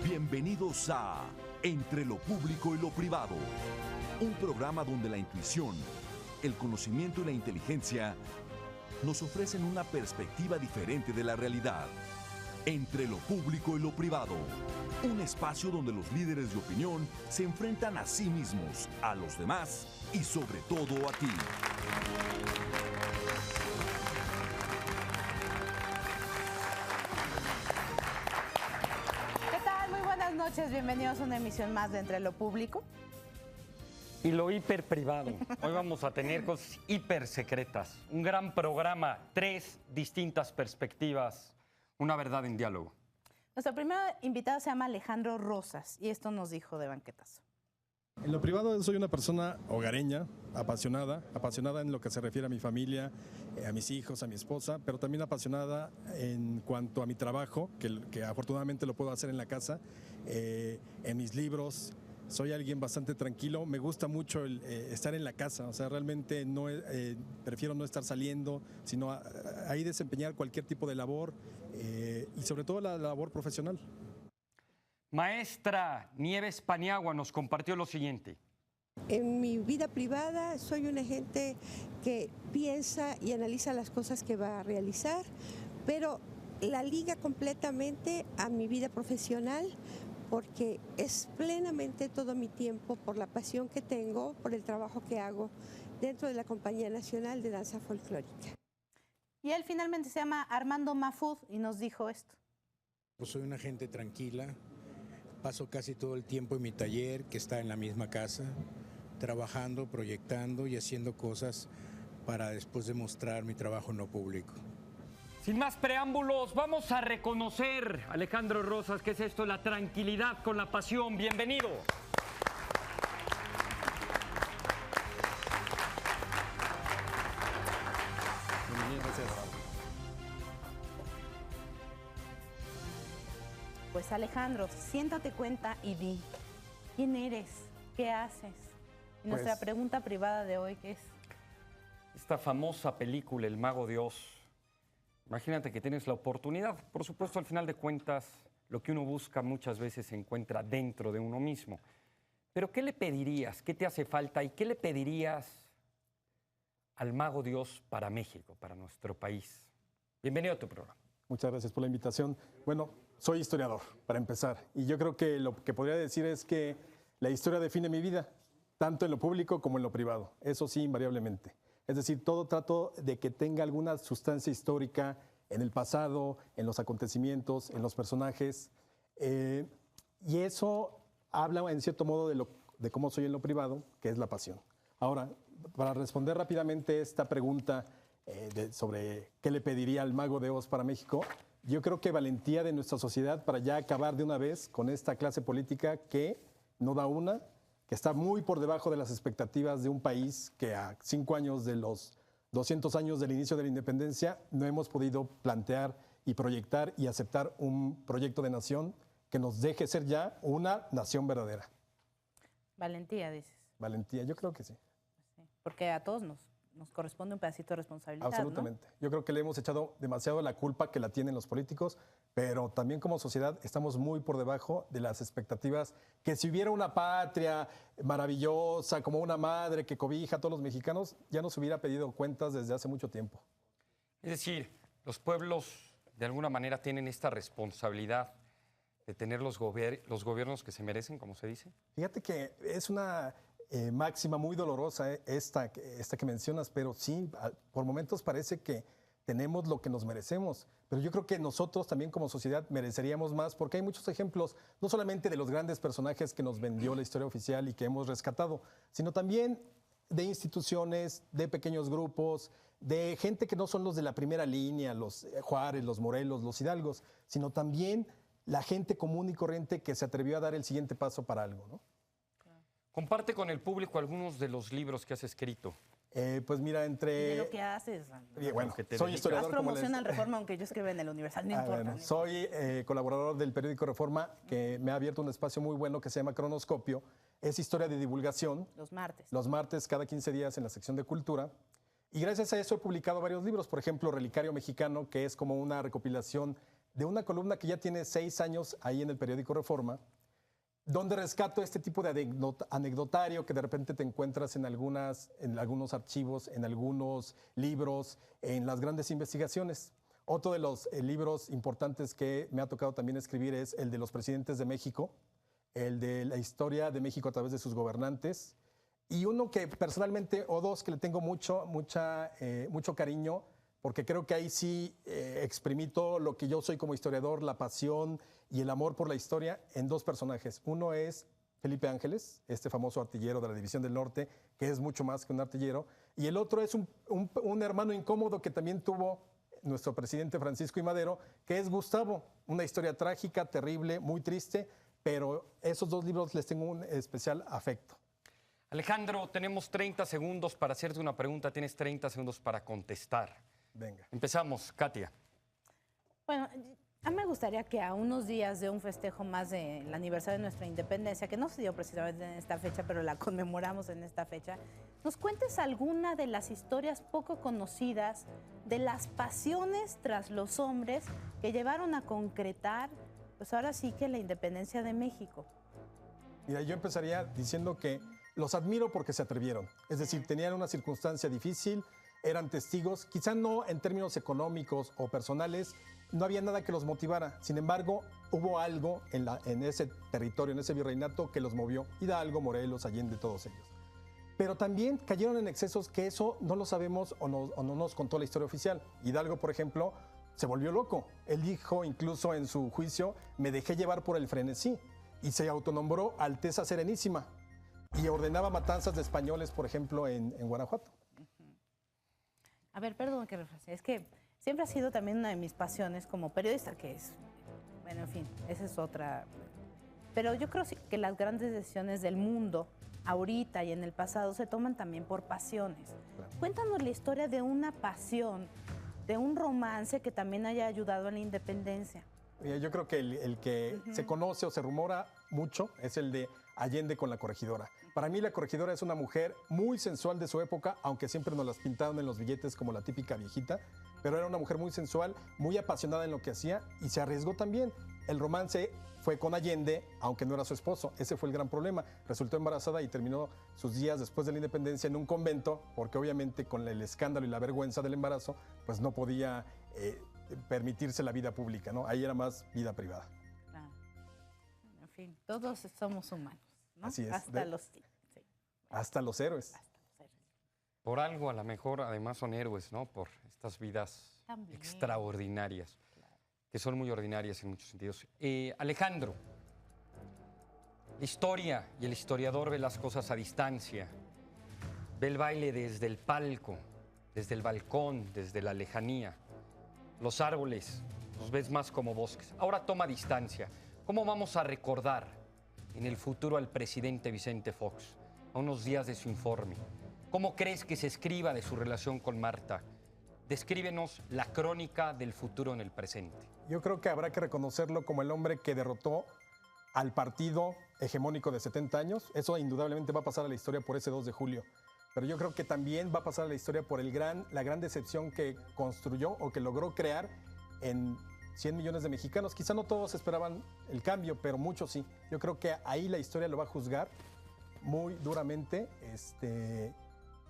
Bienvenidos a Entre lo Público y lo Privado, un programa donde la intuición, el conocimiento y la inteligencia nos ofrecen una perspectiva diferente de la realidad. Entre lo Público y lo Privado, un espacio donde los líderes de opinión se enfrentan a sí mismos, a los demás y sobre todo a ti. Buenas noches, bienvenidos a una emisión más de Entre lo Público y lo hiper privado. Hoy vamos a tener cosas hiper secretas, un gran programa, 3 distintas perspectivas, una verdad en diálogo. Nuestro primer invitado se llama Alejandro Rosas y esto nos dijo de banquetazo. En lo privado soy una persona hogareña, apasionada en lo que se refiere a mi familia, a mis hijos, a mi esposa, pero también apasionada en cuanto a mi trabajo, que afortunadamente lo puedo hacer en la casa, en mis libros. Soy alguien bastante tranquilo, me gusta mucho estar en la casa, o sea, realmente prefiero no estar saliendo, sino ahí desempeñar cualquier tipo de labor y sobre todo la labor profesional. Maestra Nieves Paniagua nos compartió lo siguiente. En mi vida privada soy una gente que piensa y analiza las cosas que va a realizar, pero la liga completamente a mi vida profesional porque es plenamente todo mi tiempo por la pasión que tengo, por el trabajo que hago dentro de la Compañía Nacional de Danza Folclórica. Y él finalmente se llama Armando Mahfoud y nos dijo esto. Pues soy una gente tranquila. Paso casi todo el tiempo en mi taller, que está en la misma casa, trabajando, proyectando y haciendo cosas para después demostrar mi trabajo no público. Sin más preámbulos, vamos a reconocer, Alejandro Rosas, ¿qué es esto? La tranquilidad con la pasión. Bienvenido. Gracias. Pues Alejandro, siéntate cuenta y di, ¿quién eres? ¿Qué haces? Y nuestra pregunta privada de hoy, ¿qué es? Esta famosa película, El Mago de Oz. Imagínate que tienes la oportunidad. Por supuesto, al final de cuentas, lo que uno busca muchas veces se encuentra dentro de uno mismo. Pero ¿qué le pedirías? ¿Qué te hace falta? ¿Y qué le pedirías al Mago de Oz para México, para nuestro país? Bienvenido a tu programa. Muchas gracias por la invitación. Bueno, soy historiador, para empezar, y yo creo que lo que podría decir es que la historia define mi vida, tanto en lo público como en lo privado, eso sí, invariablemente. Es decir, todo trato de que tenga alguna sustancia histórica en el pasado, en los acontecimientos, en los personajes, y eso habla en cierto modo de cómo soy en lo privado, que es la pasión. Ahora, para responder rápidamente esta pregunta sobre qué le pediría al Mago de Oz para México, yo creo que valentía de nuestra sociedad para ya acabar de una vez con esta clase política que no da una, que está muy por debajo de las expectativas de un país que a 5 años de los 200 años del inicio de la independencia no hemos podido plantear y proyectar y aceptar un proyecto de nación que nos deje ser ya una nación verdadera. Valentía, dices. Valentía, yo creo que sí. Sí, porque a todos nos corresponde un pedacito de responsabilidad. Absolutamente. ¿No? Yo creo que le hemos echado demasiado la culpa que la tienen los políticos, pero también como sociedad estamos muy por debajo de las expectativas que si hubiera una patria maravillosa, como una madre que cobija a todos los mexicanos, ya nos hubiera pedido cuentas desde hace mucho tiempo. Es decir, los pueblos de alguna manera tienen esta responsabilidad de tener los gobiernos que se merecen, como se dice. Fíjate que es una máxima muy dolorosa esta que mencionas, pero sí, por momentos parece que tenemos lo que nos merecemos, pero yo creo que nosotros también como sociedad mereceríamos más porque hay muchos ejemplos, no solamente de los grandes personajes que nos vendió la historia oficial y que hemos rescatado, sino también de instituciones, de pequeños grupos, de gente que no son los de la primera línea, los Juárez, los Morelos, los Hidalgos, sino también la gente común y corriente que se atrevió a dar el siguiente paso para algo, ¿no? Comparte con el público algunos de los libros que has escrito. Pues mira, entre... De lo que haces. Bueno, que te soy dedicas. historiador. Haz promoción al Reforma, aunque yo escriba en el Universal, no importa. Bueno, soy colaborador del periódico Reforma, que me ha abierto un espacio muy bueno que se llama Cronoscopio. Es historia de divulgación. Los martes. Los martes, cada 15 días en la sección de Cultura. Y gracias a eso he publicado varios libros. Por ejemplo, Relicario Mexicano, que es como una recopilación de una columna que ya tiene 6 años ahí en el periódico Reforma, donde rescato este tipo de anecdotario que de repente te encuentras en algunos archivos, en algunos libros, en las grandes investigaciones. Otro de los libros importantes que me ha tocado también escribir es el de los presidentes de México, el de la historia de México a través de sus gobernantes, y uno que personalmente, o dos que le tengo mucho cariño, porque creo que ahí sí exprimí todo lo que yo soy como historiador, la pasión y el amor por la historia en 2 personajes. Uno es Felipe Ángeles, este famoso artillero de la División del Norte, que es mucho más que un artillero, y el otro es un hermano incómodo que también tuvo nuestro presidente Francisco I. Madero, que es Gustavo, una historia trágica, terrible, muy triste, pero esos 2 libros les tengo un especial afecto. Alejandro, tenemos 30 segundos para hacerte una pregunta, tienes 30 segundos para contestar. Venga. Empezamos, Katia. Bueno, a mí me gustaría que a unos días de un festejo más del aniversario de nuestra independencia, que no se dio precisamente en esta fecha, pero la conmemoramos en esta fecha, nos cuentes alguna de las historias poco conocidas, de las pasiones tras los hombres que llevaron a concretar, pues ahora sí que la independencia de México. Mira, yo empezaría diciendo que los admiro porque se atrevieron. Es decir, tenían una circunstancia difícil, eran testigos, quizá no en términos económicos o personales, no había nada que los motivara. Sin embargo, hubo algo en ese territorio, en ese virreinato, que los movió. Hidalgo, Morelos, Allende, todos ellos. Pero también cayeron en excesos que eso no lo sabemos o no nos contó la historia oficial. Hidalgo, por ejemplo, se volvió loco. Él dijo incluso en su juicio, me dejé llevar por el frenesí, y se autonombró Alteza Serenísima y ordenaba matanzas de españoles, por ejemplo, en Guanajuato. A ver, perdón que refrase, es que siempre ha sido también una de mis pasiones como periodista, que es, bueno, en fin, esa es otra. Pero yo creo que las grandes decisiones del mundo, ahorita y en el pasado, se toman también por pasiones. Claro. Cuéntanos la historia de una pasión, de un romance que también haya ayudado a la independencia. Yo creo que el que se conoce o se rumora mucho es el de Allende con la Corregidora. Para mí la Corregidora es una mujer muy sensual de su época, aunque siempre nos las pintaron en los billetes como la típica viejita, pero era una mujer muy sensual, muy apasionada en lo que hacía y se arriesgó también. El romance fue con Allende, aunque no era su esposo. Ese fue el gran problema. Resultó embarazada y terminó sus días después de la independencia en un convento, porque obviamente con el escándalo y la vergüenza del embarazo, pues no podía permitirse la vida pública, ¿no? Ahí era más vida privada. Claro. En fin, todos somos humanos, ¿no? Así es. Hasta los héroes. Hasta los héroes. Por algo, a lo mejor, además son héroes, ¿no? Por estas vidas también extraordinarias, claro, que son muy ordinarias en muchos sentidos. Alejandro, la historia y el historiador ve las cosas a distancia, ve el baile desde el palco, desde el balcón, desde la lejanía. Los árboles los ves más como bosques. Ahora toma distancia. ¿Cómo vamos a recordar en el futuro al presidente Vicente Fox, a unos días de su informe? ¿Cómo crees que se escriba de su relación con Marta? Descríbenos la crónica del futuro en el presente. Yo creo que habrá que reconocerlo como el hombre que derrotó al partido hegemónico de 70 años. Eso indudablemente va a pasar a la historia por ese 2 de julio. Pero yo creo que también va a pasar a la historia por la gran decepción que construyó o que logró crear en 100 millones de mexicanos. Quizá no todos esperaban el cambio, pero muchos sí. Yo creo que ahí la historia lo va a juzgar muy duramente,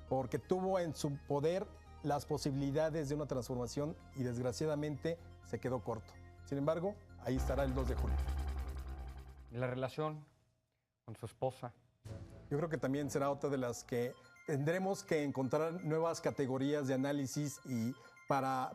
porque tuvo en su poder las posibilidades de una transformación y desgraciadamente se quedó corto. Sin embargo, ahí estará el 2 de julio. ¿La relación con su esposa? Yo creo que también será otra de las que tendremos que encontrar nuevas categorías de análisis y para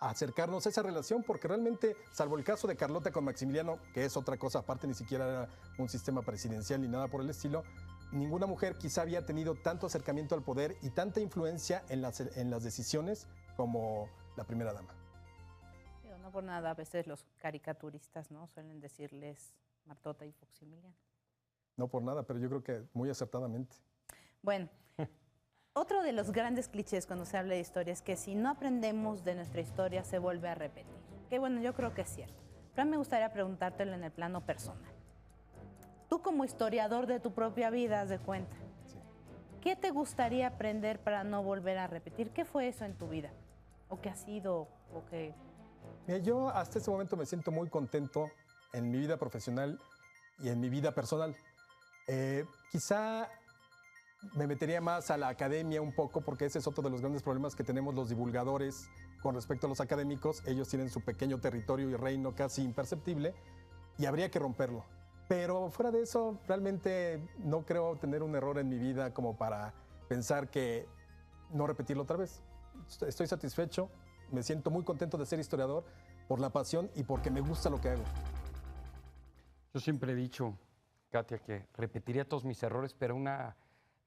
acercarnos a esa relación, porque realmente, salvo el caso de Carlota con Maximiliano, que es otra cosa aparte, ni siquiera era un sistema presidencial ni nada por el estilo, ninguna mujer quizá había tenido tanto acercamiento al poder y tanta influencia en las decisiones como la primera dama. No por nada, a veces los caricaturistas, ¿no?, suelen decirles Martota y Maximiliano. No por nada, pero yo creo que muy acertadamente. Bueno, otro de los grandes clichés cuando se habla de historia es que si no aprendemos de nuestra historia se vuelve a repetir. Que bueno, yo creo que es cierto. Pero a mí me gustaría preguntártelo en el plano personal. Tú como historiador de tu propia vida, haz de cuenta. Sí. ¿Qué te gustaría aprender para no volver a repetir? ¿Qué fue eso en tu vida? ¿O qué ha sido? ¿O qué? Mira, yo hasta este momento me siento muy contento en mi vida profesional y en mi vida personal. Quizá me metería más a la academia un poco, porque ese es otro de los grandes problemas que tenemos los divulgadores con respecto a los académicos. Ellos tienen su pequeño territorio y reino casi imperceptible y habría que romperlo. Pero fuera de eso, realmente no creo tener un error en mi vida como para pensar que no repetirlo otra vez. Estoy satisfecho, me siento muy contento de ser historiador por la pasión y porque me gusta lo que hago. Yo siempre he dicho, Katia, que repetiría todos mis errores, pero una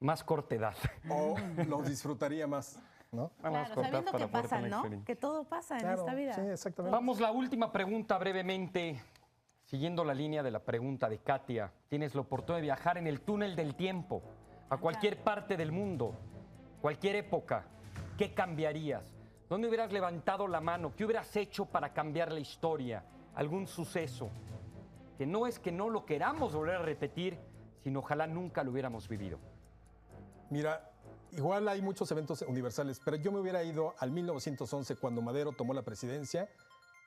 más corta edad. O los disfrutaría más, ¿no? Una más Claro, corta sabiendo para que poder pasa, tener ¿no? experiencia. Que todo pasa en Claro, esta vida. sí, exactamente. Vamos, la última pregunta brevemente. Siguiendo la línea de la pregunta de Katia, tienes la oportunidad de viajar en el túnel del tiempo a cualquier parte del mundo, cualquier época. ¿Qué cambiarías? ¿Dónde hubieras levantado la mano? ¿Qué hubieras hecho para cambiar la historia? ¿Algún suceso? Que no es que no lo queramos volver a repetir, sino ojalá nunca lo hubiéramos vivido. Mira, igual hay muchos eventos universales, pero yo me hubiera ido al 1911 cuando Madero tomó la presidencia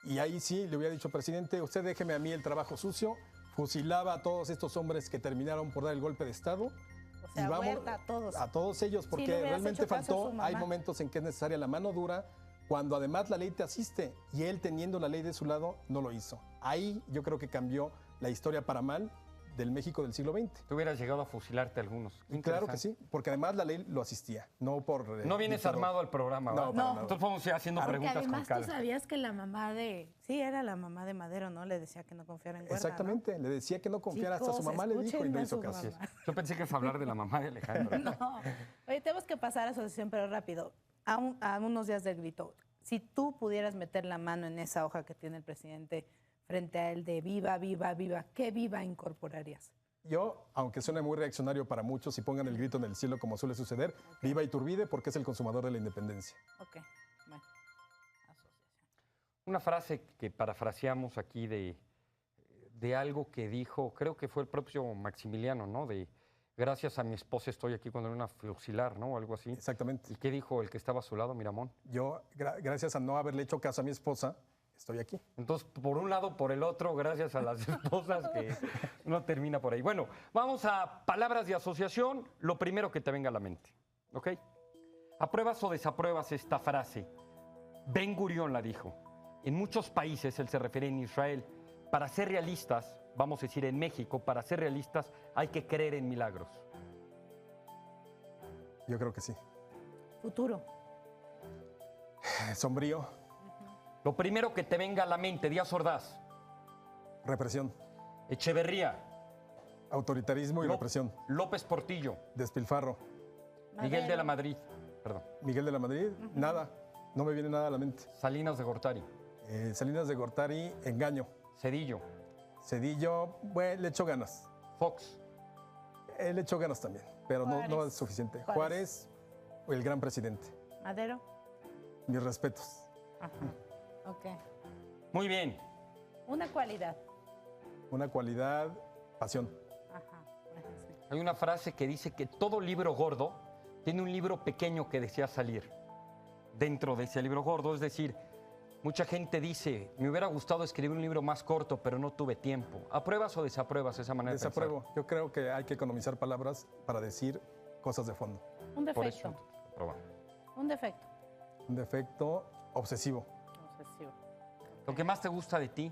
y ahí sí le hubiera dicho, presidente, usted déjeme a mí el trabajo sucio, fusilaba a todos estos hombres que terminaron por dar el golpe de Estado. O sea, Huerta, a todos ellos, Sí, porque le hubieras realmente hecho caso a faltó, su hay mamá. momentos en que es necesaria la mano dura, cuando además la ley te asiste y él teniendo la ley de su lado no lo hizo. Ahí yo creo que cambió la historia para mal del México del siglo XX. Tú hubieras llegado a fusilarte a algunos. Qué Y claro que interesante. sí, porque además la ley lo asistía, no por... No vienes dictador. armado al programa, No, ¿verdad? para nada. Entonces vamos a ir haciendo Porque preguntas con además tú calma. sabías que la mamá de... Sí, era la mamá de Madero, ¿no? Le decía que no confiara en Huerta, Exactamente, le decía que no confiara, hasta su Chicos, mamá le dijo y escuchen no a hizo su caso. mamá. Yo pensé que es hablar de la mamá de Alejandro. ¿no? No. Oye, tenemos que pasar a asociación, pero rápido. A unos días del grito. Si tú pudieras meter la mano en esa hoja que tiene el presidente frente a él de viva, viva, viva, ¿qué viva incorporarías? Yo, aunque suene muy reaccionario para muchos y pongan el grito en el cielo como suele suceder, viva Iturbide porque es el consumador de la independencia. Ok, bueno. Asociación. Una frase que parafraseamos aquí de algo que dijo, creo que fue el propio Maximiliano, ¿no? De gracias a mi esposa estoy aquí cuando era una fusilar, ¿no? O algo así. Exactamente. ¿Y qué dijo el que estaba a su lado, Miramón? Yo, gracias a no haberle hecho caso a mi esposa, estoy aquí. Entonces, por un lado, por el otro, gracias a las esposas que no termina por ahí. Bueno, vamos a palabras de asociación, lo primero que te venga a la mente, ¿ok? ¿Apruebas o desapruebas esta frase? Ben Gurión la dijo. En muchos países, él se refiere en Israel, para ser realistas, vamos a decir en México, para ser realistas hay que creer en milagros. Yo creo que sí. Futuro. Sombrío, Lo primero que te venga a la mente, Díaz Ordaz, represión, Echeverría, autoritarismo y Ló- represión, López Portillo, despilfarro. Miguel de la Madrid, perdón, Miguel de la Madrid, nada, no me viene nada a la mente. Salinas de Gortari, Salinas de Gortari, engaño. Cedillo, Cedillo, bueno, le echo ganas. Fox, Le echo ganas también, pero no Juárez. es suficiente. Juárez. Juárez, el gran presidente. Madero. Mis respetos. Ajá. Ok. muy bien. Una cualidad. Una cualidad, pasión. Ajá. Bueno, sí. Hay una frase que dice que todo libro gordo tiene un libro pequeño que desea salir dentro de ese libro gordo. Es decir, mucha gente dice, me hubiera gustado escribir un libro más corto, pero no tuve tiempo. ¿Apruebas o desapruebas esa manera de Desapruebo. Yo creo que hay que economizar palabras para decir cosas de fondo. Un pensar? Por defecto. eso, aprobamos. Un defecto. Un defecto obsesivo. Obsesivo. Lo que más te gusta de ti,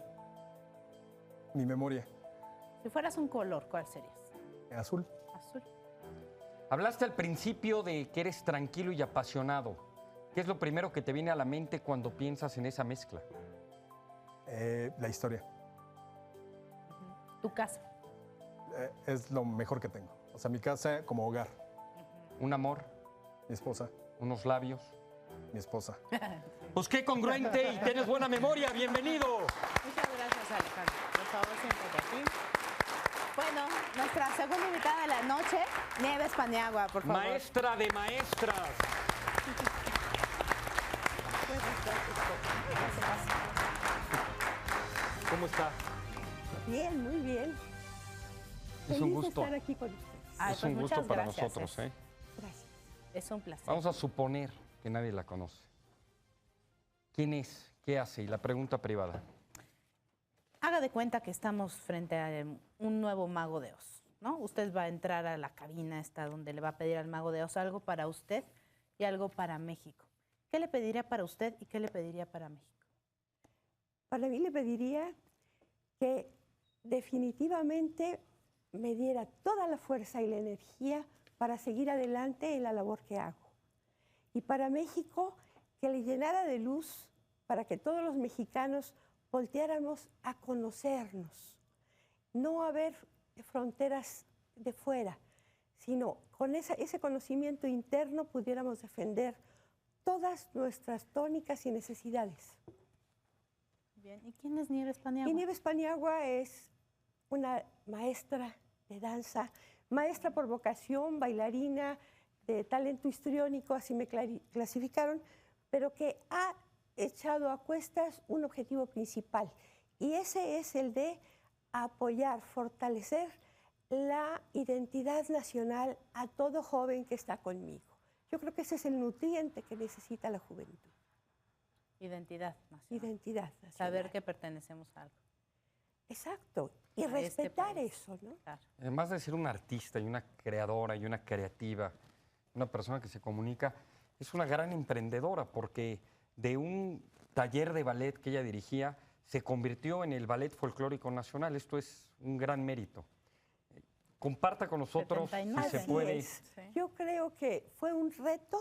Mi memoria. Si fueras un color, ¿cuál serías? Azul. Azul. hablaste al principio de que eres tranquilo y apasionado. ¿Qué es lo primero que te viene a la mente cuando piensas en esa mezcla? La historia. Tu casa. Es lo mejor que tengo. O sea, mi casa como hogar. Un amor, Mi esposa. unos labios. Mi esposa. Pues qué congruente y tienes buena memoria. Bienvenido. Muchas gracias, Alejandro. Por favor, siéntate aquí. Bueno, nuestra segunda invitada de la noche, Nieves Paniagua, por favor. Maestra de maestras. ¿Cómo está? Bien, muy bien. Es un Feliz de gusto. estar aquí con ustedes. Ay, Es pues un gusto muchas para gracias, nosotros. ¿eh? Gracias. Es un placer. Vamos a suponer que nadie la conoce. ¿Quién es? ¿Qué hace? Y la pregunta privada. Haga de cuenta que estamos frente a un nuevo Mago de Oz, ¿no? Usted va a entrar a la cabina esta donde le va a pedir al Mago de Oz algo para usted y algo para México. ¿Qué le pediría para usted y qué le pediría para México? Para mí le pediría que definitivamente me diera toda la fuerza y la energía para seguir adelante en la labor que hago. Y para México, que le llenara de luz para que todos los mexicanos volteáramos a conocernos, no a ver fronteras de fuera, sino con ese conocimiento interno pudiéramos defender todas nuestras tónicas y necesidades. Bien, ¿y quién es Nieves Paniagua? Y Nieves Paniagua es una maestra de danza, maestra por vocación, bailarina, de talento histriónico, así me clasificaron, pero que ha echado a cuestas un objetivo principal, y ese es el de apoyar, fortalecer la identidad nacional a todo joven que está conmigo. Yo creo que ese es el nutriente que necesita la juventud. Identidad nacional. Identidad nacional. Saber que pertenecemos a algo. Exacto. Y A este respetar país. eso, ¿no? Claro. Además de ser una artista y una creadora y una creativa, una persona que se comunica, es una gran emprendedora porque de un taller de ballet que ella dirigía se convirtió en el Ballet Folclórico Nacional. Esto es un gran mérito. Comparta con nosotros, 79. si se Así puede. es. Sí. Yo creo que fue un reto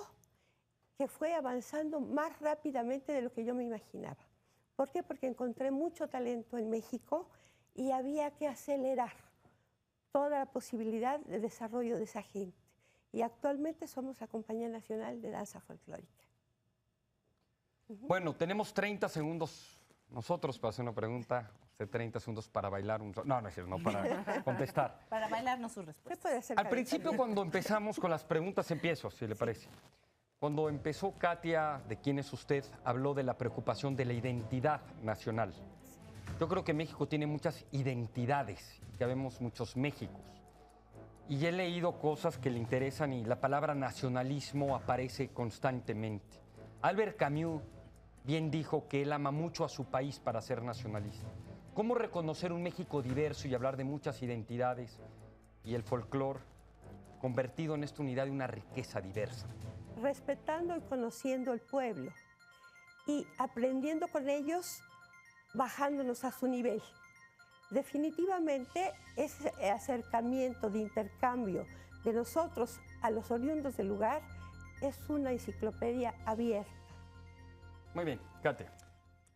que fue avanzando más rápidamente de lo que yo me imaginaba. ¿Por qué? Porque encontré mucho talento en México y había que acelerar toda la posibilidad de desarrollo de esa gente. Y actualmente somos la Compañía Nacional de Danza Folclórica. Bueno, tenemos 30 segundos nosotros para hacer una pregunta, usted 30 segundos para bailar un... No, no es cierto, no para contestar. Para bailarnos sus ¿Qué respuestas. puede hacer Al principio, cuando empezamos con las preguntas, empiezo, si le parece. Cuando empezó Katia, de quién es usted, habló de la preocupación de la identidad nacional. Yo creo que México tiene muchas identidades, que vemos muchos Méxicos. Y he leído cosas que le interesan y la palabra nacionalismo aparece constantemente. Albert Camus bien dijo que él ama mucho a su país para ser nacionalista. ¿Cómo reconocer un México diverso y hablar de muchas identidades y el folclore convertido en esta unidad de una riqueza diversa? Respetando y conociendo el pueblo y aprendiendo con ellos, bajándonos a su nivel. Definitivamente ese acercamiento de intercambio de nosotros a los oriundos del lugar es una enciclopedia abierta. Muy bien, Katia.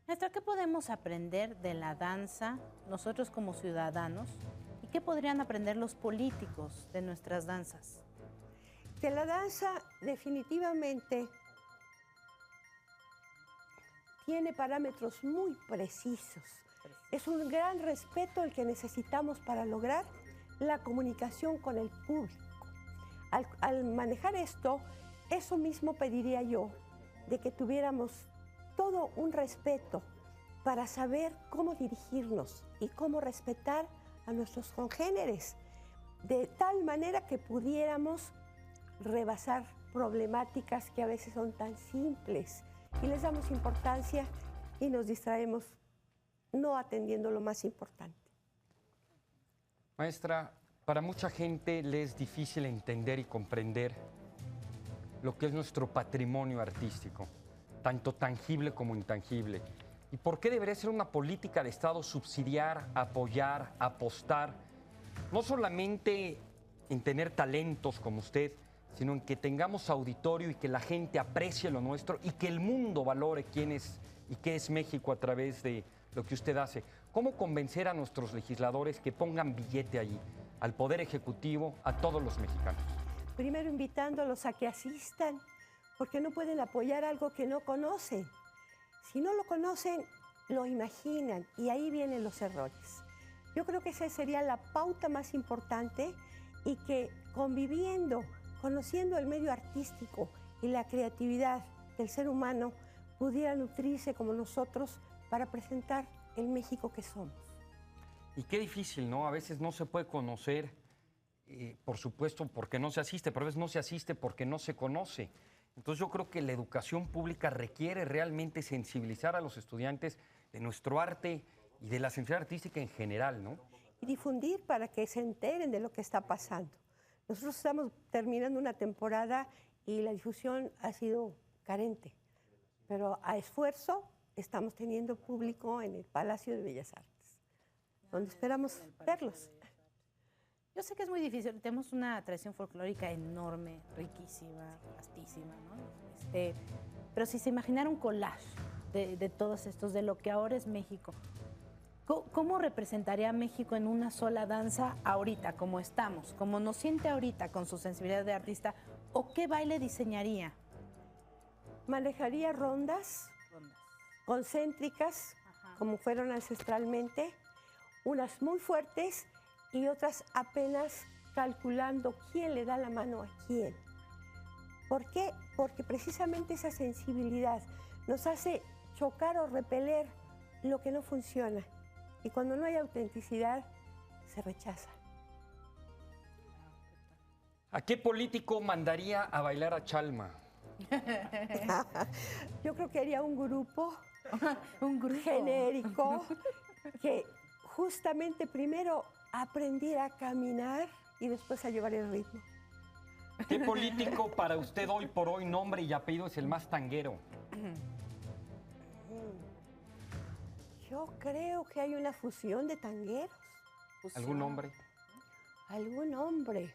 Maestra, ¿qué podemos aprender de la danza nosotros como ciudadanos? ¿Y qué podrían aprender los políticos de nuestras danzas? Que la danza definitivamente tiene parámetros muy precisos. Es un gran respeto el que necesitamos para lograr la comunicación con el público. Al manejar esto, eso mismo pediría yo, de que tuviéramos todo un respeto para saber cómo dirigirnos y cómo respetar a nuestros congéneres, de tal manera que pudiéramos rebasar problemáticas que a veces son tan simples y les damos importancia y nos distraemos no atendiendo lo más importante. Maestra, para mucha gente le es difícil entender y comprender lo que es nuestro patrimonio artístico, tanto tangible como intangible. ¿Y por qué debería ser una política de Estado subsidiar, apoyar, apostar, no solamente en tener talentos como usted, sino en que tengamos auditorio y que la gente aprecie lo nuestro y que el mundo valore quién es y qué es México a través de lo que usted hace? ¿Cómo convencer a nuestros legisladores que pongan billete allí, al Poder Ejecutivo, a todos los mexicanos? Primero invitándolos a que asistan, porque no pueden apoyar algo que no conocen. Si no lo conocen, lo imaginan y ahí vienen los errores. Yo creo que esa sería la pauta más importante y que conviviendo, conociendo el medio artístico y la creatividad del ser humano, pudiera nutrirse como nosotros para presentar el México que somos. Y qué difícil, ¿no? A veces no se puede conocer, por supuesto, porque no se asiste, pero a veces no se asiste porque no se conoce. Entonces yo creo que la educación pública requiere realmente sensibilizar a los estudiantes de nuestro arte y de la sensibilidad artística en general, ¿no? Y difundir para que se enteren de lo que está pasando. Nosotros estamos terminando una temporada y la difusión ha sido carente, pero a esfuerzo estamos teniendo público en el Palacio de Bellas Artes, donde esperamos verlos. Yo sé que es muy difícil, tenemos una tradición folclórica enorme, riquísima, vastísima, ¿no? Pero si se imaginara un collage de todos estos, de lo que ahora es México, ¿cómo representaría a México en una sola danza ahorita, como estamos, como nos siente ahorita con su sensibilidad de artista? ¿O qué baile diseñaría? Manejaría rondas concéntricas, como fueron ancestralmente, unas muy fuertes y otras apenas calculando quién le da la mano a quién. ¿Por qué? Porque precisamente esa sensibilidad nos hace chocar o repeler lo que no funciona. Y cuando no hay autenticidad, se rechaza. ¿A qué político mandaría a bailar a Chalma? Yo creo que haría un grupo un genérico que justamente primero aprendiera a caminar y después a llevar el ritmo. ¿Qué político para usted hoy por hoy, nombre y apellido, es el más tanguero? Yo creo que hay una fusión de tangueros. ¿Algún nombre? ¿Algún hombre?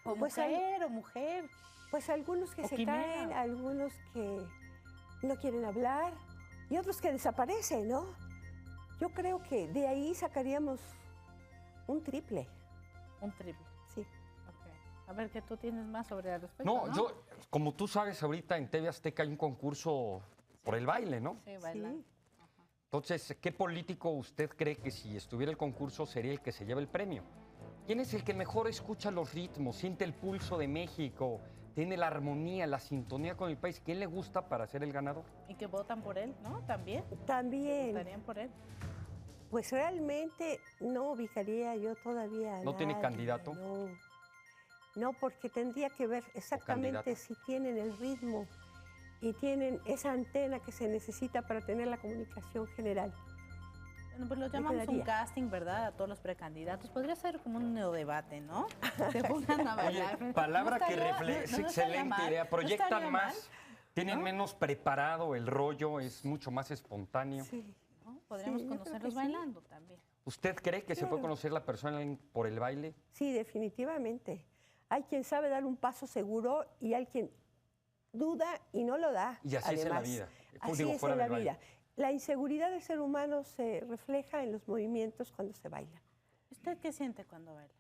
O Pues mujer, o mujer. Pues algunos que O se quimera. caen, algunos que no quieren hablar y otros que desaparecen, ¿no? Yo creo que de ahí sacaríamos un triple. Un triple. Sí. Ok. A ver, ¿qué tú tienes más sobre el respecto? No, yo, como tú sabes, ahorita en TV Azteca hay un concurso por el baile, ¿no? Sí, bailar. Sí. Entonces, ¿qué político usted cree que si estuviera el concurso sería el que se lleva el premio? ¿Quién es el que mejor escucha los ritmos, siente el pulso de México, tiene la armonía, la sintonía con el país? ¿Quién le gusta para ser el ganador? Y que votan por él, ¿no? También. También, Votarían por él. pues realmente no ubicaría yo todavía a ¿No tiene nadie, candidato? No. No, porque tendría que ver exactamente candidata. si tienen el ritmo y tienen esa antena que se necesita para tener la comunicación general. Bueno, pues lo llamamos un quedaría. casting, ¿verdad? A todos los precandidatos. Podría ser como un neodebate, ¿no? Se pongan a bailar. Oye, palabra No que estaría- refleja, es no estaría excelente mal, idea. no Proyectan estaría más, mal, tienen ¿no? menos preparado el rollo, es mucho más espontáneo. Sí. ¿no? Podríamos Sí, yo creo que conocerlos sí. bailando también. ¿Usted cree que se puede Claro. conocer la persona por el baile? Sí, definitivamente. Hay quien sabe dar un paso seguro y hay quien duda y no lo da. Y así es en la además. vida. Así Digo, es fuera en la del baile. vida. La inseguridad del ser humano se refleja en los movimientos cuando se baila. ¿Usted qué siente cuando baila?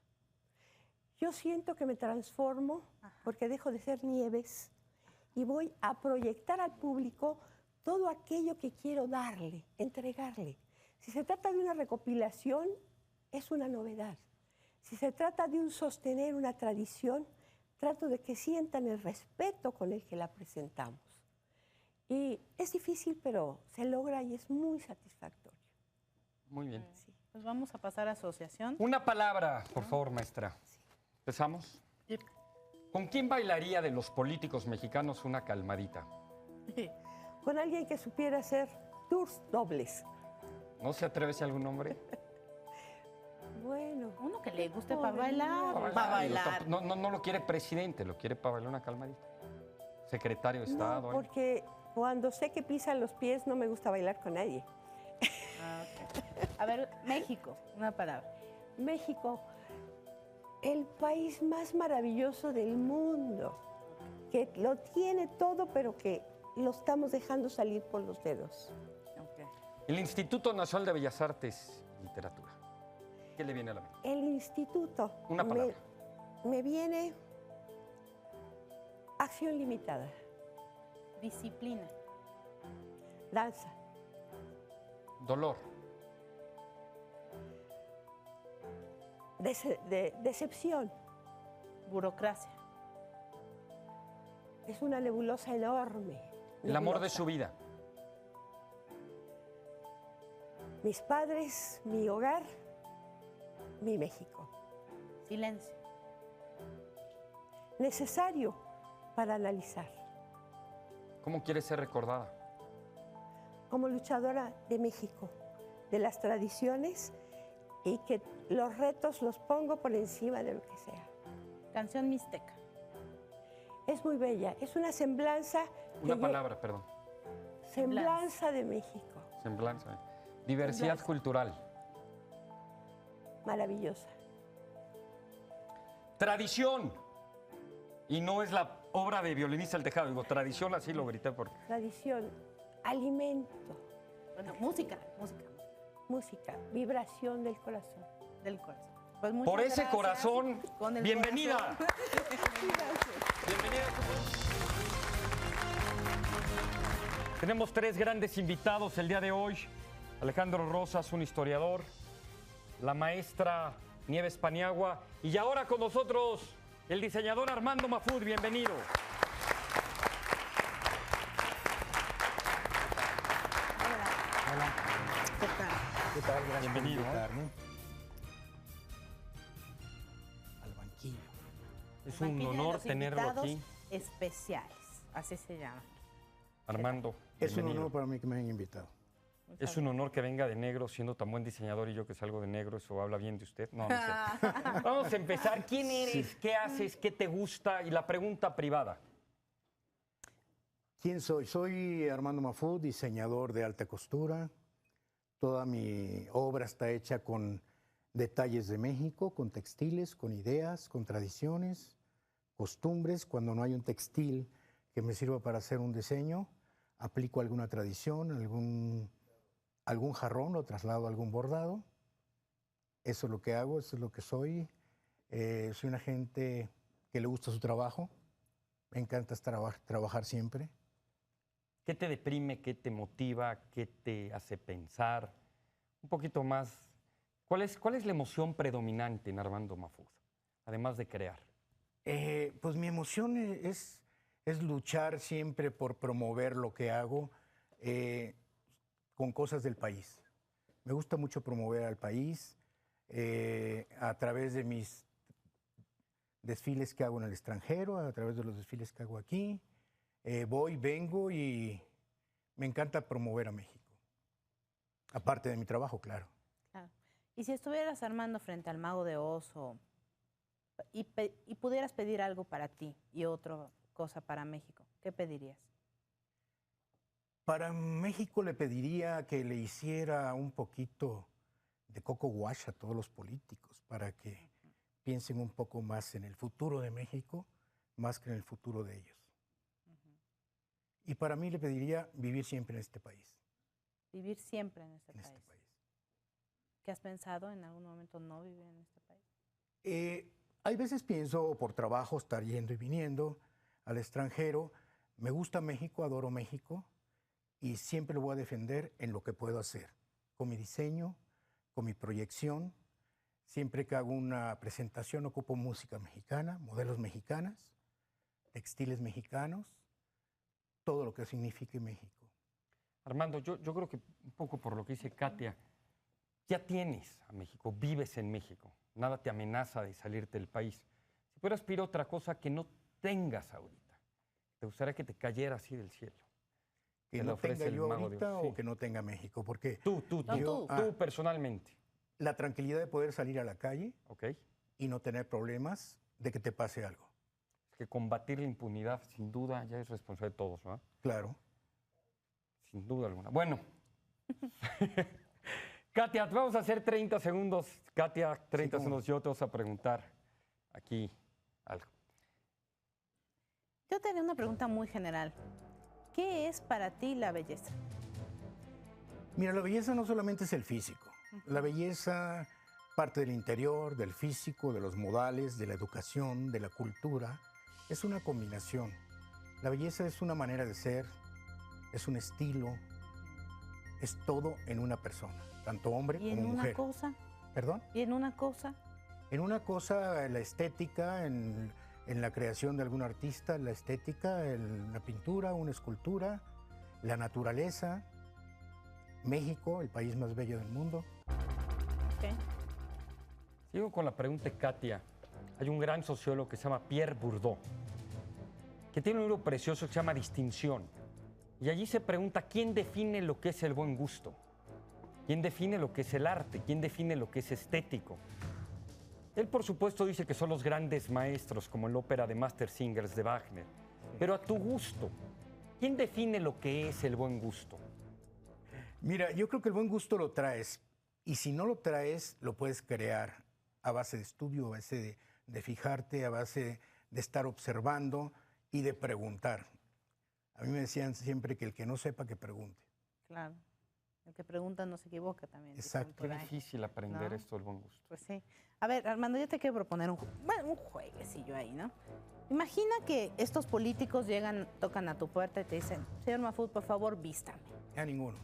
Yo siento que me transformo porque dejo de ser Nieves y voy a proyectar al público todo aquello que quiero darle, entregarle. Si se trata de una recopilación, es una novedad. Si se trata de un sostener una tradición, trato de que sientan el respeto con el que la presentamos. Y es difícil, pero se logra y es muy satisfactorio. Muy bien. Sí. Pues vamos a pasar a asociación. Una palabra, por favor, maestra. ¿Empezamos? ¿Con quién bailaría de los políticos mexicanos una calmadita? Con alguien que supiera hacer tours dobles. ¿No se atreve a decir algún nombre? Bueno, Uno que le guste Pobre para bailar. niño. Para bailar. No lo quiere presidente, lo quiere para bailar una calmadita. Secretario de Estado. no, ¿eh? porque cuando sé que pisan los pies no me gusta bailar con nadie. Ah, ok. A ver, México, una palabra. México, el país más maravilloso del mundo, que lo tiene todo, pero que lo estamos dejando salir por los dedos. Ok. El Instituto Nacional de Bellas Artes y Literatura. ¿Qué le viene a la mente? El instituto. Una palabra. Me viene acción limitada, Disciplina. danza, Dolor. decepción. Burocracia. Es una nebulosa enorme. El amor de nebulosa. su vida. Mis padres, mi hogar, mi México. Silencio. Necesario para analizar. ¿Cómo quieres ser recordada? Como luchadora de México, de las tradiciones, y que los retos los pongo por encima de lo que sea. Canción mixteca. Es muy bella, es una semblanza. Una palabra, perdón. Semblanza de México. Semblanza. Diversidad Semblanza. cultural. Maravillosa. Tradición. Y no es la obra de Violinista El Tejado. Digo, tradición, así lo grité porque... Tradición, alimento, Bueno, música. música, vibración del corazón. Del corazón. Pues muchas Por ese gracias. corazón, Con el bienvenida. corazón. Bienvenida. Tenemos 3 grandes invitados el día de hoy. Alejandro Rosas, un historiador, la maestra Nieves Paniagua y ahora con nosotros el diseñador Armando Mahfoud. Bienvenido. ¿Qué tal? ¿Qué tal? Gracias Bienvenido, por invitarme. Al banquillo. Es un Banquillo de honor los tenerlo invitados aquí. especiales, así se llama. Armando, Es un bienvenido. honor para mí que me hayan invitado. Es un honor que venga de negro siendo tan buen diseñador y yo que salgo de negro, eso habla bien de usted. No, no es cierto. Vamos a empezar. ¿Quién eres? ¿Qué haces? ¿Qué te gusta? Y la pregunta privada. ¿Quién soy? Soy Armando Mahfoud, diseñador de alta costura. Toda mi obra está hecha con detalles de México, con textiles, con ideas, con tradiciones, costumbres. Cuando no hay un textil que me sirva para hacer un diseño, aplico alguna tradición, algún jarrón, lo traslado a algún bordado. Eso es lo que hago, eso es lo que soy. Soy una gente que le gusta su trabajo. Me encanta trabajar siempre. ¿Qué te deprime? ¿Qué te motiva? ¿Qué te hace pensar? Un poquito más. ¿Cuál es la emoción predominante en Armando Mahfoud, además de crear? Pues mi emoción es luchar siempre por promover lo que hago con cosas del país. Me gusta mucho promover al país a través de mis desfiles que hago en el extranjero, a través de los desfiles que hago aquí. Voy, vengo y me encanta promover a México. Aparte de mi trabajo, claro. Claro. Y si estuvieras Armando frente al Mago de Oz y pudieras pedir algo para ti y otra cosa para México, ¿qué pedirías? Para México le pediría que le hiciera un poquito de coco wash a todos los políticos para que piensen un poco más en el futuro de México, más que en el futuro de ellos. Y para mí le pediría vivir siempre en este país. Vivir siempre en este En país. este país. ¿Qué has pensado en algún momento no vivir en este país? Hay veces pienso por trabajo estar yendo y viniendo al extranjero. Me gusta México, adoro México y siempre lo voy a defender en lo que puedo hacer, con mi diseño, con mi proyección. Siempre que hago una presentación ocupo música mexicana, modelos mexicanas, textiles mexicanos, todo lo que signifique México. Armando, yo creo que un poco por lo que dice Katia, ya tienes a México, vives en México, nada te amenaza de salirte del país. Si pudieras pedir otra cosa que no tengas ahorita, ¿te gustaría que te cayera así del cielo? Que Te la no tenga ofrece el yo Mago de ahorita Oz. Sí. o que no tenga México, porque Tú, tú. Personalmente, la tranquilidad de poder salir a la calle ¿ok? y no tener problemas de que te pase algo. Es que combatir la impunidad, sin duda, ya es responsabilidad de todos, ¿no? Claro. Sin duda alguna. Bueno. Katia, vamos a hacer 30 segundos. Katia, 30 cómo segundos. Yo te vas a preguntar aquí algo. Yo tenía una pregunta muy general. ¿Qué es para ti la belleza? Mira, la belleza no solamente es el físico. La belleza parte del interior, del físico, de los modales, de la educación, de la cultura. Es una combinación. La belleza es una manera de ser, es un estilo, es todo en una persona, tanto hombre ¿Y en como una mujer. cosa? ¿Perdón? ¿Y en una cosa? En una cosa, la estética, en la creación de algún artista, la estética, la pintura, una escultura, la naturaleza, México, el país más bello del mundo. Ok. Sigo con la pregunta de Katia. Hay un gran sociólogo que se llama Pierre Bourdieu, que tiene un libro precioso que se llama Distinción. Y allí se pregunta, ¿quién define lo que es el buen gusto? ¿Quién define lo que es el arte? ¿Quién define lo que es estético? Él, por supuesto, dice que son los grandes maestros, como en la ópera de Mastersingers de Wagner. Pero a tu gusto, ¿quién define lo que es el buen gusto? Mira, yo creo que el buen gusto lo traes. Y si no lo traes, lo puedes crear a base de estudio, a base de fijarte, a base de estar observando y de preguntar. A mí me decían siempre que el que no sepa, que pregunte. Claro. El que pregunta no se equivoca también. dicen Exacto. por Qué ahí. difícil aprender ¿No? esto del buen gusto. Pues sí. A ver, Armando, yo te quiero proponer un jueguecillo ahí, ¿no? Imagina que estos políticos llegan, tocan a tu puerta y te dicen, señor Mahfoud, por favor, vístame. A ninguno,